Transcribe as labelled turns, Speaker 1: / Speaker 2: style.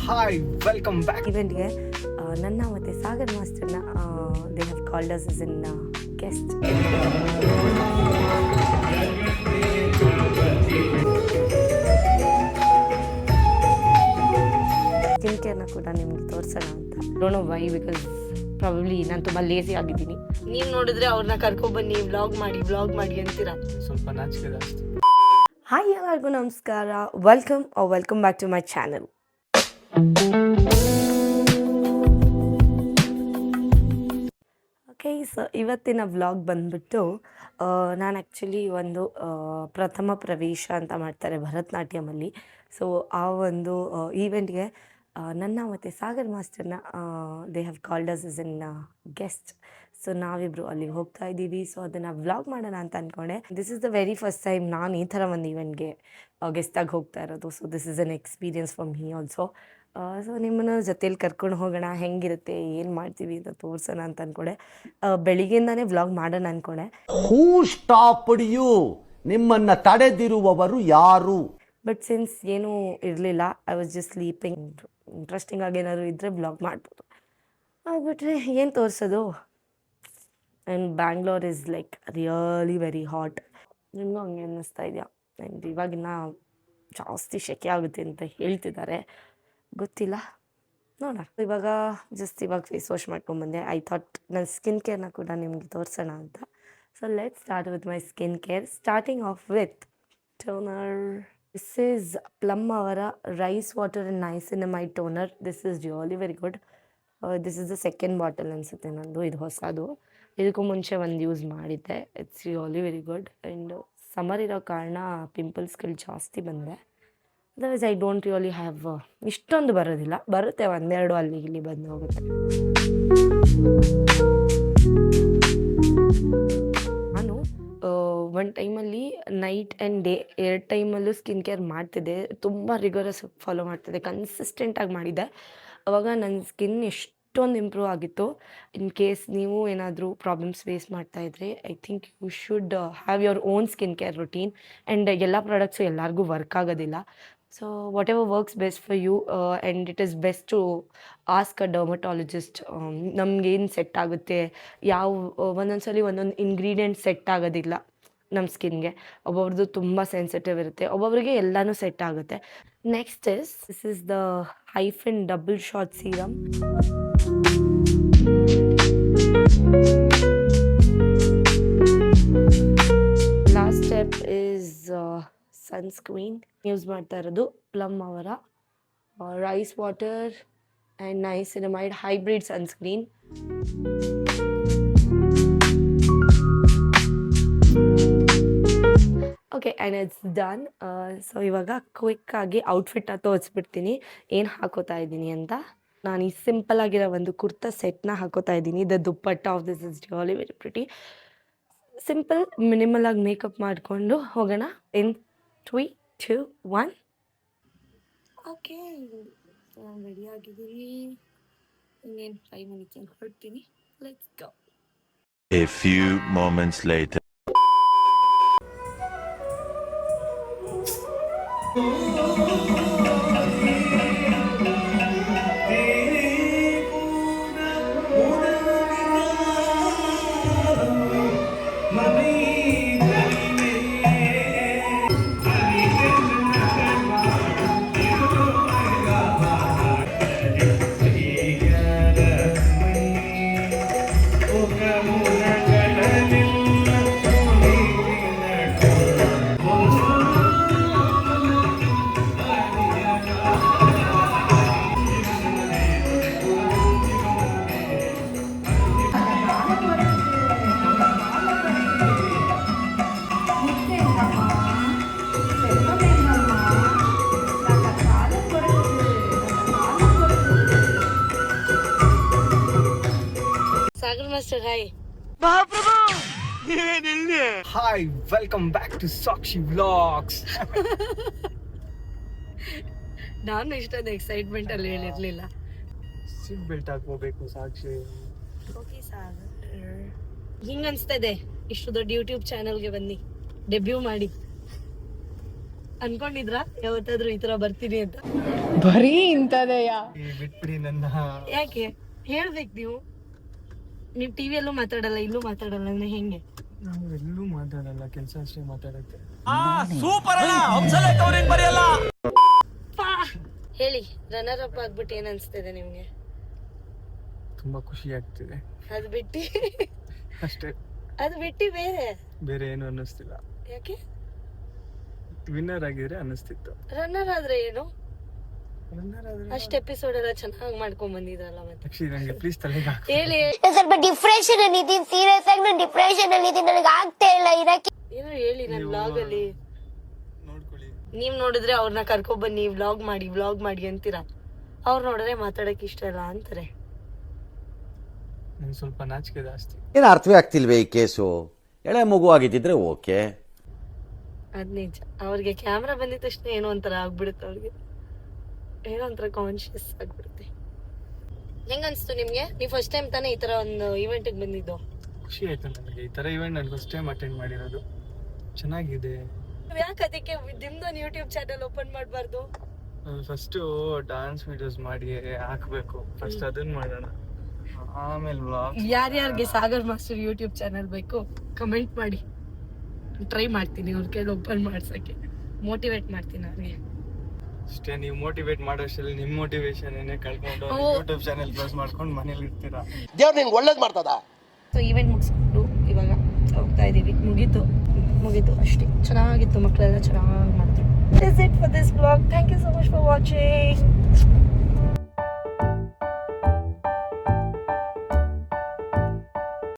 Speaker 1: Hi welcome back.
Speaker 2: ಇವೆಂಟ್ಗೆ ನನ್ನ ಮತ್ತು ಸಾಗರ್ ಮಾಸ್ಟರ್ನ they have called us is in guest. Skin ಕೇರ್ನ ಕೂಡ ನಿಮ್ಗೆ ತೋರಿಸೋಣ ಅಂತ. Don't know why, because probably ನಾನು ತುಂಬ ಲೇಸಿ ಆಗಿದ್ದೀನಿ. ನೀವು ನೋಡಿದ್ರೆ ಅವ್ರನ್ನ ಕರ್ಕೊಬನ್ನಿ ವ್ಲಾಗ್ ಮಾಡಿ ಅಂತೀರಾ.
Speaker 1: ಸ್ವಲ್ಪ ನಾಚಿಕೆ ಜಾಸ್ತಿ.
Speaker 2: ಹಾಯ್ ಎಲ್ಲರಿಗೂ ನಮಸ್ಕಾರ, welcome back to my channel. Okay, so ಇವತ್ತಿನ ವ್ಲಾಗ್ ಬಂದ್ಬಿಟ್ಟು ನಾನು ಆ್ಯಕ್ಚುಲಿ ಒಂದು ಪ್ರಥಮ ಪ್ರವೇಶ ಅಂತ ಮಾಡ್ತಾರೆ ಭರತನಾಟ್ಯಮಲ್ಲಿ. ಸೊ ಆ ಒಂದು ಈವೆಂಟ್ಗೆ ನನ್ನ ಮತ್ತು ಸಾಗರ್ ಮಾಸ್ಟರ್ನ they have called us is in guest. So ನಾವಿಬ್ಬರು ಅಲ್ಲಿಗೆ ಹೋಗ್ತಾ ಇದ್ದೀವಿ. ಸೊ ಅದನ್ನು ವ್ಲಾಗ್ ಮಾಡೋಣ ಅಂತ ಅಂದ್ಕೊಂಡೆ. This is the very first time ನಾನು ಈ ಥರ ಒಂದು ಈವೆಂಟ್ಗೆ ಗೆಸ್ಟಾಗಿ ಹೋಗ್ತಾ ಇರೋದು. So this is an experience for me also. So ನಿಮ್ಮನ್ನು ಜೊತೇಲಿ ಕರ್ಕೊಂಡು ಹೋಗೋಣ, ಹೆಂಗಿರುತ್ತೆ, ಏನು ಮಾಡ್ತೀವಿ ಅಂತ ತೋರಿಸೋಣ ಅಂತ ಅಂದ್ಕೊಂಡೆ. ಬೆಳಿಗ್ಗೆಯಿಂದಾನೇ ವ್ಲಾಗ್ ಮಾಡೋಣ ಅಂದ್ಕೊಂಡೆ.
Speaker 3: ಹೂ ಸ್ಟಾಪ್ಡ್ ಯು? ನಿಮ್ಮನ್ನು ತಡೆದಿರುವವರು ಯಾರು?
Speaker 2: ಬಟ್ ಸಿನ್ಸ್ ಏನೂ ಇರಲಿಲ್ಲ, I was just sleeping. Interesting ಆಗಿ ಏನಾದರೂ ಇದ್ದರೆ ವ್ಲಾಗ್ ಮಾಡ್ಬೋದು. ಆಗ್ಬಿಟ್ರೆ ಏನು ತೋರಿಸೋದು. And Bangalore is like really very hot. ನಿಮಗೂ ಹಂಗೆ ಅನ್ನಿಸ್ತಾ ಇದೆಯಾ? ಆ್ಯಂಡ್ ಇವಾಗಿನ್ನ ಜಾಸ್ತಿ ಸೆಕೆ ಆಗುತ್ತೆ ಅಂತ ಹೇಳ್ತಿದ್ದಾರೆ, ಗೊತ್ತಿಲ್ಲ, ನೋಡೋಣ. ಇವಾಗ ಫೇಸ್ ವಾಶ್ ಮಾಡ್ಕೊಂಡ್ಬಂದೆ. ಐ ಥಾಟ್ ನನ್ನ ಸ್ಕಿನ್ ಕೇರ್ನ ಕೂಡ ನಿಮಗೆ ತೋರಿಸೋಣ ಅಂತ. So let's start with my skin care, starting off with toner. This is Plum ಅವರ rice water and niacinamide toner. This is really very good. This is the second bottle ಅನಿಸುತ್ತೆ ನಂದು, ಇದು ಹೊಸದು. ಇದಕ್ಕೂ ಮುಂಚೆ ಒಂದು ಯೂಸ್ ಮಾಡಿದ್ದೆ. It's really very good. And summer ಇರೋ ಕಾರಣ ಪಿಂಪಲ್ಸ್ಗಳು ಜಾಸ್ತಿ ಬಂದಿದೆ. Otherwise I don't really have, ಇಷ್ಟೊಂದು ಬರೋದಿಲ್ಲ, ಬರುತ್ತೆ ಒಂದೆರಡು ಅಲ್ಲಿ ಇಲ್ಲಿ ಬಂದು ಹೋಗುತ್ತೆ. ನಾನು ಒಂದು ಟೈಮಲ್ಲಿ ನೈಟ್ ಆ್ಯಂಡ್ ಡೇ ಎರಡು ಟೈಮಲ್ಲೂ ಸ್ಕಿನ್ ಕೇರ್ ಮಾಡ್ತಿದ್ದೆ. ತುಂಬ ರಿಗರಸ್ ಫಾಲೋ ಮಾಡ್ತಿದ್ದೆ, ಕನ್ಸಿಸ್ಟೆಂಟಾಗಿ ಮಾಡಿದ್ದೆ. ಅವಾಗ ನನ್ನ ಸ್ಕಿನ್ ಎಷ್ಟೊಂದು ಇಂಪ್ರೂವ್ ಆಗಿತ್ತು. ಇನ್ ಕೇಸ್ ನೀವು ಏನಾದರೂ ಪ್ರಾಬ್ಲಮ್ಸ್ ಫೇಸ್ ಮಾಡ್ತಾಯಿದ್ರೆ, I think you should have your own skin care routine. And ಎಲ್ಲ ಪ್ರಾಡಕ್ಟ್ಸು ಎಲ್ಲರಿಗೂ ವರ್ಕ್ ಆಗೋದಿಲ್ಲ. So whatever works best for you, and it is best to ask a dermatologist. ನಮಗೇನು set ಆಗುತ್ತೆ, ಒಂದೊಂದ್ಸಲಿ ಒಂದೊಂದು ingredient set ಆಗೋದಿಲ್ಲ ನಮ್ಮ ಸ್ಕಿನ್ಗೆ. ಒಬ್ಬೊಬ್ರದ್ದು ತುಂಬ ಸೆನ್ಸಿಟಿವ್ ಇರುತ್ತೆ, ಒಬ್ಬೊಬ್ರಿಗೆ ಎಲ್ಲನೂ ಸೆಟ್ ಆಗುತ್ತೆ. Next this is the Hyphen double shot serum. Last step is sunscreen. Use ಮಾಡ್ತಾ ಇರೋದು ಪ್ಲಮ್ ಅವರ rice water and niacinamide hybrid sunscreen. Okay, and it's done. So ಇವಾಗ ಕ್ವಿಕ್ಕಾಗಿ ಔಟ್ಫಿಟ್ನ ತೋರಿಸ್ಬಿಡ್ತೀನಿ, ಏನು ಹಾಕೋತಾ ಇದ್ದೀನಿ ಅಂತ. ನಾನು ಈ ಸಿಂಪಲ್ ಆಗಿರೋ ಒಂದು ಕುರ್ತಾ ಸೆಟ್ನ ಹಾಕೋತಾ ಇದ್ದೀನಿ. The dupatta of this is really very pretty. Simple minimal ಆಗಿ ಮೇಕಪ್ ಮಾಡಿಕೊಂಡು ಹೋಗೋಣ. ಇನ್ 3, 2, 1. ಓಕೆ, ನಾನು ರೆಡಿ ಆಗಿದ್ದೀನಿ. ಇನ್ನೇನು 5 ಮಿನಿಟ್ಸ್ ಹೊರಡ್ತೀನಿ. Let's go.
Speaker 4: A few moments later.
Speaker 2: Sagar master, hi.
Speaker 1: Hi welcome back to Sakshi vlogs.
Speaker 2: ನಾನು ಇಷ್ಟೊಂದು ಎಕ್ಸೈಟ್ಮೆಂಟ್ ಅಲ್ಲಿ ಹೇಳಿರ್ಲಿಲ್ಲ.
Speaker 1: ಸೀಟ್ ಬೆಲ್ಟ್ ಹಾಕೋಬೇಕು ಸಾಕ್ಷಿ.
Speaker 2: ಓಕೆ ಸಾಗರ್, ಹಿಂಗ್ ಅನ್ಸ್ತಾ ಇದೆ ಇಷ್ಟು ದೊಡ್ಡ ಯೂಟ್ಯೂಬ್ ಚಾನಲ್ಗೆ ಬನ್ನಿ ಡೆಬ್ಯೂ ಮಾಡಿ. ಅನ್ಕೊಂಡಿದ್ರಾ ಯಾವತ್ತಾದ್ರೂ ಈ ತರ ಬರ್ತೀನಿ ಅಂತ?
Speaker 5: ಬರೀ ಇಂಥದೆಯ.
Speaker 1: ಬಿಟ್ಬಿಡಿ ನನ್ನ.
Speaker 2: ಯಾಕೆ ಹೇಳ್ಬೇಕು ನೀವು ಟಿವಿಯಲ್ಲೂ ಮಾತಾಡಲ್ಲ, ಇಲ್ಲೂ ಮಾತಾಡಲ್ಲ ಅಂದ್ರೆ ಹೆಂಗೆ?
Speaker 1: ನಾವು ಎಲ್ಲೂ ಮಾತಾಡಲ್ಲ, ಕೆಲಸ ಅಷ್ಟೇ ಮಾತಾಡುತ್ತೆ.
Speaker 2: ಹೇಳಿ, ರನ್ನರ್ ಅಪ್ ಆಗ್ಬಿಟ್ಟು ಏನ್ ಅನ್ಸ್ತಿದೆ ನಿಮ್ಗೆ?
Speaker 1: ತುಂಬಾ ಖುಷಿ ಆಗ್ತಿದೆ
Speaker 2: ಅದು ಬಿಟ್ಟು
Speaker 1: ಅಷ್ಟೇ.
Speaker 2: ಅದು ಬಿಟ್ಟು
Speaker 1: ಬೇರೆ ಏನು ಅನ್ನಿಸ್ತಿಲ್ಲ.
Speaker 2: ಯಾಕೆ?
Speaker 1: ವಿನ್ನರ್ ಆಗಿದ್ರೆ ಅನ್ನಿಸ್ತಿತ್ತು.
Speaker 2: ರನ್ನರ್ ಆದ್ರೆ ಏನು?
Speaker 1: ವಿನ್ನರ್ ಆದ್ರೆ
Speaker 2: ಅಷ್ಟ್ ಎಪಿಸೋಡ್ ಎಲ್ಲ ಚೆನ್ನಾಗಿ ಮಾಡ್ಕೊಂಡ್ ಬಂದಿದ್ರಲ್ಲ ಮತ್ತೆ.
Speaker 1: ಅಕ್ಷಯ್ ನಂಗೆ ಪ್ಲೀಸ್ ತಲೆಗೆ ಹಾಕು.
Speaker 2: ಹೇಳಿ.
Speaker 6: ಸ್ವಲ್ಪ ಡಿಪ್ರೆಷನ್ ಅಲ್ಲಿ ಇದೀನಿ, ಸೀರಿಯಸ್ ಆಗಿ ನಾನು ಡಿಪ್ರೆಷನ್ ಅಲ್ಲಿ ಇದೀನಿ, ನನಗೆ ಆಗ್ತಾ ಇಲ್ಲ ಇರಕ್ಕೆ.
Speaker 2: ಏನೋ ಹೇಳಿ ನನ್ ವ್ಲಾಗ್ ಅಲ್ಲಿ.
Speaker 1: ನೋಡ್ಕೊಳ್ಳಿ.
Speaker 2: ನೀವ್ ನೋಡಿದ್ರೆ ಅವ್ರನ್ನ ಕರ್ಕೊಂಡ್ ಬನ್ನಿ, ವ್ಲಾಗ್ ಮಾಡಿ ಅಂತೀರಾ. ಅವ್ರು ನೋಡಿದ್ರೆ ಮಾತಾಡಕ್ ಇಷ್ಟ ಇಲ್ಲ ಅಂತಾರೆ.
Speaker 1: ನಂಗೆ ಸ್ವಲ್ಪ ನಾಚಿಕೆ ಜಾಸ್ತಿ.
Speaker 3: ಏನು ಅರ್ಥವೇ ಆಗ್ತಿಲ್ವೇ ಈ ಕೇಸು? ಎಳೆ ಮಗು ಆಗಿದ್ದಿದ್ರೆ ಓಕೆ.
Speaker 2: ಅದ್ ನಿಜ. ಅವ್ರಿಗೆ ಕ್ಯಾಮ್ರಾ ಬಂದಿದ ತಕ್ಷಣ ಏನೋ ಒಂಥರ ಆಗ್ಬಿಡುತ್ತೆ, ಅವ್ರಿಗೆ ಏನೋ ಒಂಥರ ಕಾನ್ಶಿಯಸ್ ಆಗ್ಬಿಡುತ್ತೆ. ಹೆಂಗ ಅನ್ಸ್ತು ನಿಮ್ಗೆ? ನೀವ್ ಫಸ್ಟ್ ಟೈಮ್ ತಾನೇ ಈ ತರ ಒಂದು ಇವೆಂಟ್ ಬಂದಿದ್ದು?
Speaker 1: ಖುಷಿ ಆಯ್ತು ನನಗೆ. ಈ ತರ ಇವೆಂಟ್ ನಾನು ಫಸ್ಟ್ ಟೈಮ್ ಅಟೆಂಡ್ ಮಾಡಿರೋದು. ಚೆನ್ನಾಗಿದೆ.
Speaker 2: ಯಾಕೆ ಅದಕ್ಕೆ ನಿಮ್ದೊಂದು ಯೂಟ್ಯೂಬ್ ಚಾನಲ್ ಓಪನ್ ಮಾಡಬಾರ್ದು?
Speaker 1: ಫಸ್ಟ್ ಡಾನ್ಸ್ ವಿಡಿಯೋಸ್ ಮಾಡಿ ಹಾಕ್ಬೇಕು. ಫಸ್ಟ್ ಅದನ್ನ ಮಾಡೋಣ, ಆಮೇಲೆ ವ್ಲಾಗ್.
Speaker 2: ಯಾರ್ಯಾರಿಗೆ ಸಾಗರ್ ಮಾಸ್ಟರ್ ಯೂಟ್ಯೂಬ್ ಚಾನಲ್ ಬೇಕು ಕಮೆಂಟ್ ಮಾಡಿ, ಟ್ರೈ ಮಾಡ್ತೀನಿ ಅವ್ರ ಕೈಲಿ ಓಪನ್ ಮಾಡ್ಸಕ್ಕೆ, ಮೋಟಿವೇಟ್ ಮಾಡ್ತೀನಿ ಅವ್ರಿಗೆ.
Speaker 1: ಅಷ್ಟೇ, ನೀವು ಮೋಟಿವೇಟ್ ಮಾಡೋಷ್ಟರಲ್ಲಿ ನಿಮ್ಮ ಮೋಟಿವೇಶನ್ ಏನೇ ಕಳ್ಕೊಂಡು ಯೂಟ್ಯೂಬ್ ಚಾನೆಲ್ ಕ್ಲೋಸ್ ಮಾಡ್ಕೊಂಡು ಮನೇಲಿ ಇರ್ತೀರಾ.
Speaker 7: ದೇವ್ರು ನಿಂಗೆ ಒಳ್ಳೇದು ಮಾಡ್ತದ.
Speaker 2: ಸೊ ಈವೆಂಟ್ ಮುಗಿಸ್ಕೊಂಡು ಇವಾಗ ಹೋಗ್ತಾ ಇದೀವಿ. ಮುಗೀತು ಅಷ್ಟೇ. ಚೆನ್ನಾಗಿತ್ತು, ಮಕ್ಕಳೆಲ್ಲ ಚೆನ್ನಾಗಿ ಮಾಡಿದ್ರು. That's it for this vlog. Thank you so much for watching.